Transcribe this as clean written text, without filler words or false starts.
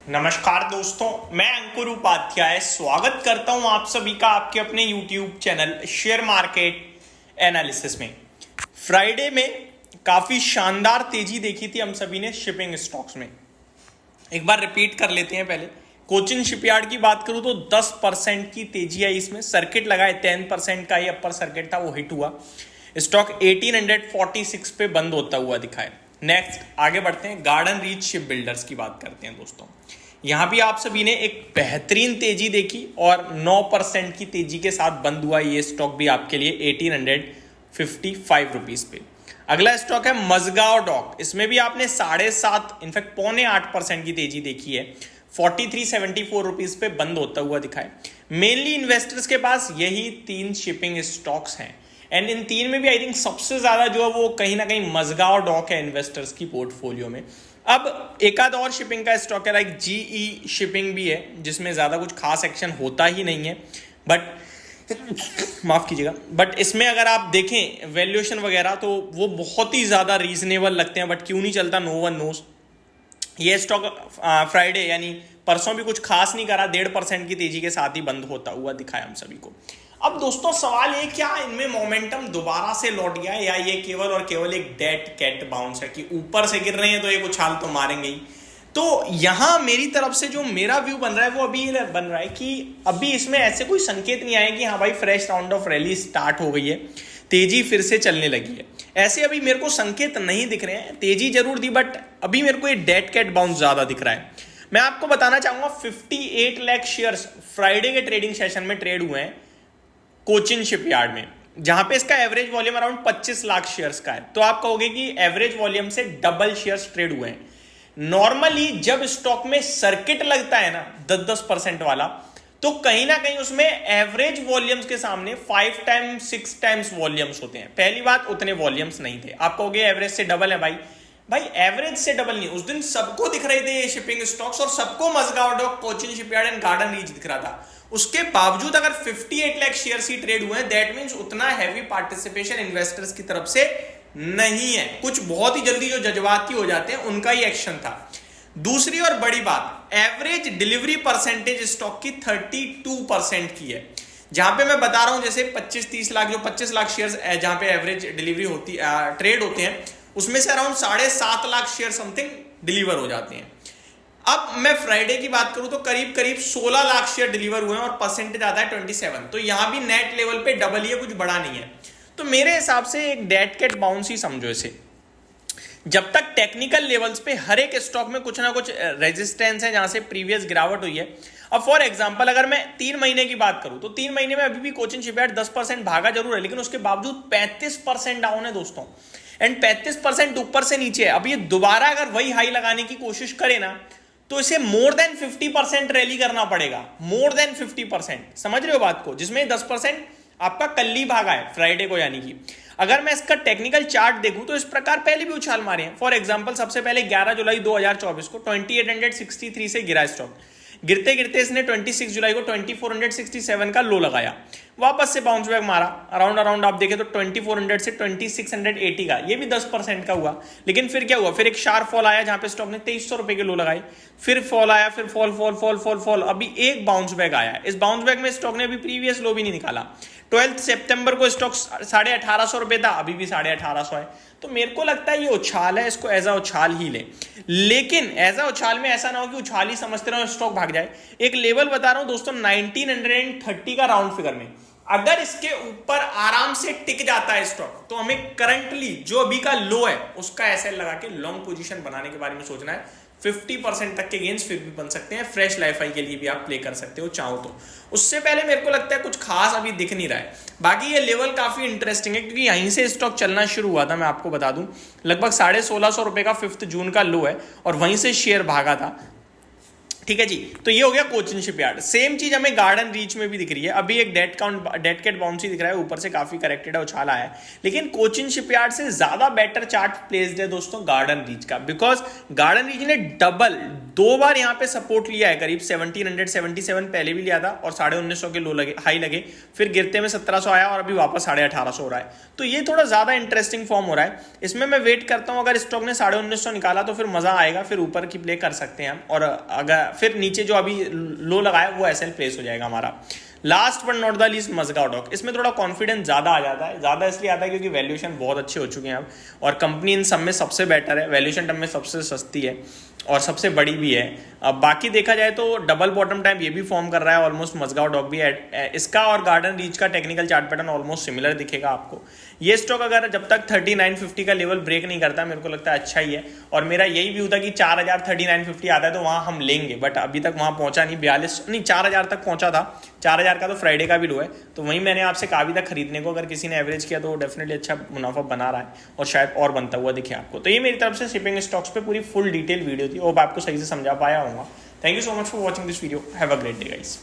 नमस्कार दोस्तों, मैं अंकुर उपाध्याय स्वागत करता हूं आप सभी का आपके अपने YouTube channel share market analysis में। फ्राइडे में काफी शानदार तेजी देखी थी हम सभी ने शिपिंग स्टॉक्स में। एक बार रिपीट कर लेते हैं। पहले कोचिन शिपयार्ड की बात करूं तो 10% की तेजी आई इसमें। सर्किट लगाए 10% का ही अपर सर्किट था, वो हिट हुआ। स्टॉक 1846 पे बंद होता हुआ दिखाए। नेक्स्ट आगे बढ़ते हैं, गार्डन रीच शिप बिल्डर्स की बात करते हैं दोस्तों। यहां भी आप सभी ने एक बेहतरीन तेजी देखी और 9% की तेजी के साथ बंद हुआ ये स्टॉक भी आपके लिए 1855 रुपीज पे। अगला स्टॉक है मजगांव डॉक। इसमें भी आपने 7.5 इनफैक्ट 7.25% की तेजी देखी है। 4374 रुपीज पे बंद होता हुआ दिखाए। मेनली इन्वेस्टर्स के पास यही 3 शिपिंग स्टॉक्स हैं एंड इन 3 में भी आई थिंक सबसे ज्यादा जो है वो कहीं ना कहीं मजगांव डॉक है इन्वेस्टर्स की पोर्टफोलियो में। अब एक आध और शिपिंग का स्टॉक है, लाइक जीई शिपिंग भी है जिसमें ज्यादा कुछ खास एक्शन होता ही नहीं है, बट माफ कीजिएगा, बट इसमें अगर आप देखें वैल्यूएशन वगैरह तो वो बहुत ही ज्यादा रीजनेबल लगते हैं, बट क्यों नहीं चलता नो वन नोस। ये स्टॉक फ्राइडे यानी परसों भी कुछ खास नहीं करा, 1.5% की तेजी के साथ ही बंद होता हुआ दिखाया हम सभी को। अब दोस्तों सवाल ये, क्या इनमें मोमेंटम दोबारा से लौट गया है या ये केवल और केवल एक डेड कैट बाउंस है कि ऊपर से गिर रहे हैं तो एक उछाल तो मारेंगे ही। तो यहां मेरी तरफ से जो मेरा व्यू बन रहा है वो अभी बन रहा है कि अभी इसमें ऐसे कोई संकेत नहीं आए कि हाँ भाई fresh round of rally start हो गई है, तेजी फिर से चलने लगी है। ऐसे अभी मेरे को संकेत नहीं दिख रहे हैं। तेजी जरूर दी बट अभी मेरे को ये डेड कैट बाउंस ज्यादा दिख रहा है। मैं आपको बताना चाहूंगा 58 लाख शेयर्स फ्राइडे के ट्रेडिंग सेशन में ट्रेड हुए हैं कोचिन शिपयार्ड में, जहां पे इसका average volume around 25 lakh shares का है। तो आप कहोगे कि एवरेज वॉल्यूम से डबल शेयर्स ट्रेड हुए हैं। नॉर्मली जब स्टॉक में सर्किट लगता है ना 10% वाला, तो कहीं ना कहीं उसमें एवरेज वॉल्यूम्स के सामने 5 टाइम्स 6 टाइम्स वॉल्यूम्स होते हैं। पहली बात, उतने वॉल्यूम्स नहीं थे। आप कहोगे एवरेज से डबल है भाई एवरेज से डबल नहीं। उस दिन सबको दिख रहे थे ये शिपिंग स्टॉक्स और सबको Mazagon dock, Cochin shipyard and Garden Reach दिख रहा था। उसके बावजूद अगर 58 लाख शेयर्स ही ट्रेड हुए हैं, दैट मींस उतना हैवी पार्टिसिपेशन इन्वेस्टर्स की तरफ से नहीं है। कुछ बहुत ही जल्दी जो जज्बाती हो जाते हैं उनका ही एक्शन था। दूसरी और बड़ी बात, एवरेज डिलीवरी परसेंटेज स्टॉक की 32% की है। जहां पे मैं बता रहा हूं जैसे 25-30 लाख जो 25 लाख शेयर्स जहां पे एवरेज डिलीवरी होती ट्रेड होते हैं, उसमें से around 7.5 lakh share something deliver हो जाते हैं। अब मैं फ्राइडे की बात करूं तो करीब करीब 16 लाख शेयर डिलीवर हुए हैं और परसेंटेज आता है 27। तो यहां भी नेट लेवल पे डबल ही है, कुछ बड़ा नहीं है। तो मेरे हिसाब से एक डेड कैट बाउंस ही समझो इसे। जब तक टेक्निकल लेवल्स पे हर एक स्टॉक में कुछ ना कुछ रेजिस्टेंस है जहां से प्रीवियस गिरावट हुई है। अब फॉर एग्जांपल अगर मैं 3 महीने की बात करूं तो 3 महीने में अभी भी कोचिन शिपयार्ड 10% भागा जरूर है, लेकिन उसके बावजूद 35% डाउन है दोस्तों। एंड 35% ऊपर से नीचे है। अब ये दोबारा अगर वही हाई लगाने की कोशिश करे ना तो इसे मोर देन 50% रैली करना पड़ेगा। मोर देन 50%, समझ रहे हो बात को, जिसमें 10% आपका कल ही भागा है फ्राइडे को। यानी कि अगर मैं इसका टेक्निकल चार्ट देखूं तो इस प्रकार पहले भी उछाल मारे हैं। फॉर एग्जांपल सबसे पहले 11 जुलाई 2024 को 2863 से गिरा स्टॉक। गिरते गिरते इसने 26 जुलाई को 2467 का लो लगाया, वापस से बाउंस बैक मारा। अराउंड आप देखें तो 2400 से 2680 का, ये भी 10% का हुआ। लेकिन फिर क्या हुआ, फिर एक शार्प फॉल आया जहां पे स्टॉक ने 2300 रुपए के लो लगाए। फिर फॉल आया, फिर फॉल, अभी एक बाउंस बैक आया। इस बाउंस बैक में स्टॉक ने अभी प्रीवियस लो भी नहीं निकाला। 12 सितंबर को स्टॉक 1850 रुपए था, अभी भी 1850 है। तो मेरे को लगता है ये उछाल है, इसको एज अ उछाल ही ले। लेकिन एज अ उछाल में ऐसा ना हो कि उछाल ही समझते रहो स्टॉक भाग जाए। एक लेवल बता रहा हूं दोस्तों 1930 का राउंड फिगर में, अगर इसके ऊपर आराम से टिक जाता है स्टॉक तो हमें करंटली जो अभी का लो है उसका एसएल लगा के लॉन्ग पोजीशन बनाने के बारे में सोचना है। 50% तक के गेंस फिर भी बन सकते हैं। फ्रेश लाइफ आई के लिए भी आप प्ले कर सकते हो चाहो तो। उससे पहले मेरे को लगता है कुछ खास अभी दिख नहीं रहा है। बाकी ये लेवल काफी इंटरेस्टिंग है क्योंकि यहीं से स्टॉक चलना शुरू हुआ था। मैं आपको बता दूं लगभग 1650 रुपए का 5 जून का लो है और वहीं से शेयर भागा था। ठीक है जी, तो ये हो गया कोचिन शिपयार्ड। सेम चीज हमें गार्डन रीच में भी दिख रही है। अभी एक डेड कैट बाउंस ही दिख रहा है, ऊपर से काफी करेक्टेड है, उछाला है। लेकिन कोचिन शिपयार्ड से ज्यादा बेटर चार्ट प्लेस्ड है दोस्तों गार्डन रीच का, बिकॉज गार्डन रीच ने डबल 2 बार यहां पे सपोर्ट लिया है। करीब 1777 पहले भी लिया था और 1950 के लो लगे, हाई लगे, फिर गिरते में 1700 आया और अभी वापस 1850 हो रहा है। तो ये थोड़ा ज्यादा इंटरेस्टिंग फॉर्म हो रहा है। इसमें मैं वेट करता हूं, अगर स्टॉक ने 1950 निकाला तो फिर मजा आएगा, फिर ऊपर की प्ले कर सकते हैं हम। और अगर फिर नीचे जो अभी लो लगाया वो एसएल प्लेस हो जाएगा हमारा। Last but not the least Mazagon dock, इसमें थोड़ा कॉन्फिडेंस ज़्यादा आ जाता है। ज़्यादा इसलिए आता है क्योंकि वैल्यूएशन बहुत अच्छे हो चुके हैं अब, और कंपनी इन सब में सबसे बेटर है, वैल्यूएशन टर्म में सबसे सस्ती है और सबसे बड़ी भी है। अब बाकी देखा जाए तो डबल बॉटम टाइप ये भी फॉर्म कर रहा है ऑलमोस्ट, मजगांव डॉक भी है। इसका और गार्डन रीच का technical chart pattern almost similar दिखेगा आपको। ये स्टॉक अगर जब तक 3950 का लेवल ब्रेक नहीं करता, मेरे को लगता है अच्छा ही है। और मेरा यही व्यू था कि 4000 3950 आता है तो वहाँ हम लेंगे, बट अभी तक वहाँ पहुँचा नहीं। 4000 तक पहुँचा था, 4000 का तो फ्राइडे का भी लो है, तो वहीं मैंने आपसे कहा भी था खरीदने को। अगर किसी ने एवरेज किया तो डेफिनेटली अच्छा मुनाफा बना रहा है और शायद और बनता हुआ दिखे आपको। तो ये मेरी तरफ से शिपिंग स्टॉक्स पे पूरी फुल डिटेल वीडियो थी, होप आपको सही से समझा पाया होगा। Thank you so much for watching this video, have a great day guys.